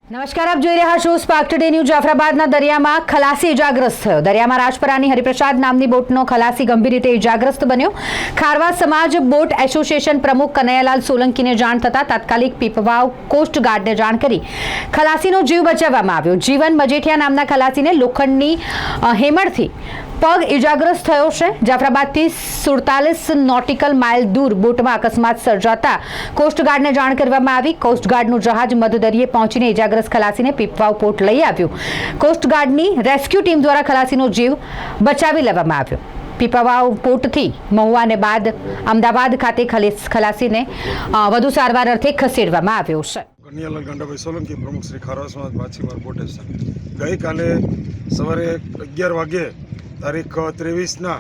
નમસ્કાર, આપ જોઈ રહ્યા છો સ્પાર્ક ટુડે ન્યૂઝ। જાફરાબાદના દરિયામાં ખલાસી ઇજાગ્રસ્ત થયો। દરિયામાં રાજપરાની હરિપ્રસાદ નામની બોટનો ખલાસી ગંભીર રીતે ઇજાગ્રસ્ત બન્યો। ખારવા સમાજ બોટ એસોસિએશન પ્રમુખ કનૈયાલાલ સોલંકીને જાણ થતાં તાત્કાલિક પીપવાવ કોસ્ટગાર્ડને જાણ કરી ખલાસીનો જીવ બચાવવામાં આવ્યો। જીવન મજેઠિયા નામના ખલાસીને લોખંડની હેમણથી પગ ઇજાગ્રસ્ત થયો છે। જાફરાબાદથી 47 નોટિકલ માઇલ દૂર બોટમાં અકસ્માત સર્જાતા કોસ્ટગાર્ડને જાણ કરવામાં આવી। કોસ્ટગાર્ડનું જહાજ મધદરિયે પહોંચીને ઇજાગ્રસ્ત ખલાસીને પીપવાવ પોર્ટ લઈ આવ્યું। કોસ્ટગાર્ડની રેસ્ક્યુ ટીમ દ્વારા ખલાસીનો જીવ બચાવી લેવામાં આવ્યો। પીપવાવ પોર્ટથી મહુવા અને બાદ અમદાવાદ ખાતે ખલાસીને વધુ સારવાર અર્થે ખસેડવામાં આવ્યો છે। કનૈયાલાલ ગાંડાભાઈ સોલંકી, પ્રમુખ શ્રી ખારવા સમાજ માછીમાર બોટ એસોસિએશન। ગઈકાલે સવારે 11 વાગે તારીખ 23ના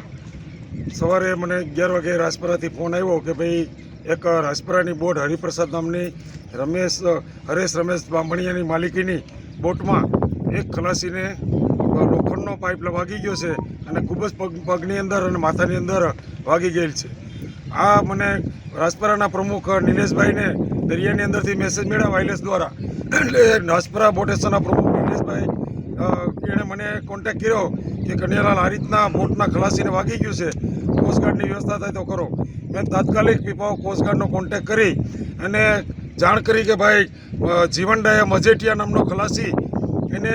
સવારે મને 11 વાગે રાજપરાથી ફોન આવ્યો કે ભાઈ એક રાજપરાની બોટ હરિપ્રસાદ નામની હરેશ રમેશ બાંભણિયાની માલિકીની બોટમાં એક ખલાસીને લોખંડનો પાઇપ વાગી ગયો છે અને ખૂબ જ પગની અંદર અને માથાની અંદર વાગી ગયેલ છે। આ મને રાજપરાના પ્રમુખ નિલેશભાઈને દરિયાની અંદરથી મેસેજ મળ્યા વાયરલેસ દ્વારા, એટલે રાજપરા બોટ એસોસિએશનના પ્રમુખ નિલેશભાઈ એણે મને કોન્ટેક્ટ કર્યો કે કનૈયાલાલ આ રીતના બોટના ખલાસીને વાગી ગયું છે, કોસ્ટગાર્ડની વ્યવસ્થા થાય તો કરો। મેં તાત્કાલિક પીપાવ કોસ્ટગાર્ડનો કોન્ટેક્ટ કરી અને જાણ કરી કે ભાઈ જીવન મજેઠિયા નામનો ખલાસી, એને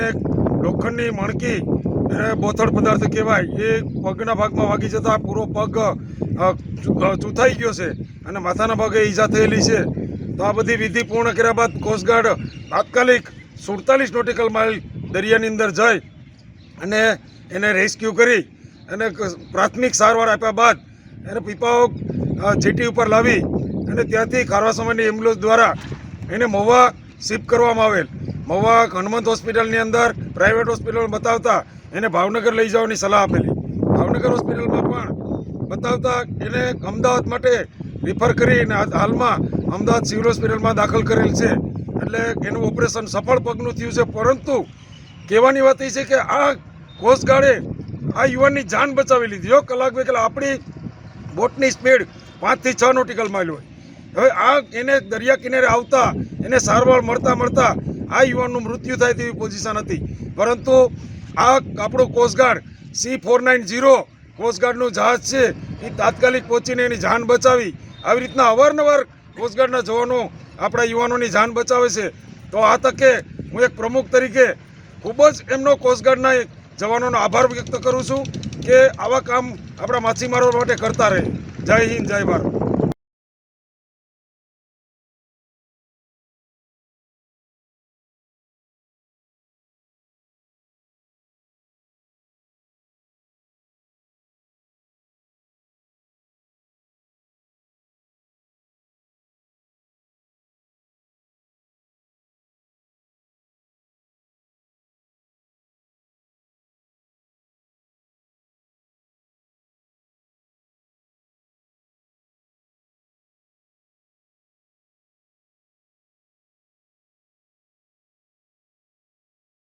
લોખંડની મણકી એને બોથડ પદાર્થ કહેવાય, એ પગના ભાગમાં વાગી જતાં પૂરો પગ ચૂથાઈ ગયો છે અને માથાના ભાગે ઈજા થયેલી છે। તો આ બધી વિધિ પૂર્ણ કર્યા બાદ કોસ્ટગાર્ડ તાત્કાલિક 47 નોટિકલ માઇલ દરિયાની અંદર જઈ અને એને રેસ્ક્યુ કરી અને પ્રાથમિક સારવાર આપ્યા બાદ એને પીપાવ જેટી ઉપર લાવી અને ત્યાંથી ખારવા સમાજની એમ્બ્યુલન્સ દ્વારા એને મહુવા શિફ્ટ કરવામાં આવેલ। મહુવા હનુમંત હોસ્પિટલની અંદર પ્રાઇવેટ હોસ્પિટલ બતાવતા એને ભાવનગર લઈ જવાની સલાહ આપેલી। ભાવનગર હોસ્પિટલમાં પણ બતાવતા એને અમદાવાદ માટે રિફર કરી અને હાલમાં અમદાવાદ સિવિલ હોસ્પિટલમાં દાખલ કરેલ છે। એટલે એનું ઓપરેશન સફળ પગનું થયું છે। પરંતુ કહેવાની વાત એ છે કે આ કોસ્ટગાર્ડે આ યુવાનની જાન બચાવી લીધી। જો કલાક બે કલાક આપણી બોટની સ્પીડ 5 થી 6 નોટિકલ માઇલ હોય, હવે આ એને દરિયા કિનારે આવતા એને સારવાર મળતા આ યુવાનનું મૃત્યુ થાય તેવી પોઝિશન હતી। પરંતુ આ આપણું કોસ્ટગાર્ડ C490 કોસ્ટગાર્ડનું જહાજ છે, એ તાત્કાલિક પહોંચીને એની જાન બચાવી। આવી રીતના અવારનવાર કોસ્ટગાર્ડના જવાનો આપણા યુવાનોની જાન બચાવે છે। તો આ તકે હું એક પ્રમુખ તરીકે ખૂબ જ એમનો કોસ્ટગાર્ડના જવાનોનો આભાર વ્યક્ત કરું છું કે આવા કામ આપણા માછીમારો માટે કરતા રહે। જય હિન્દ, જય ભારત।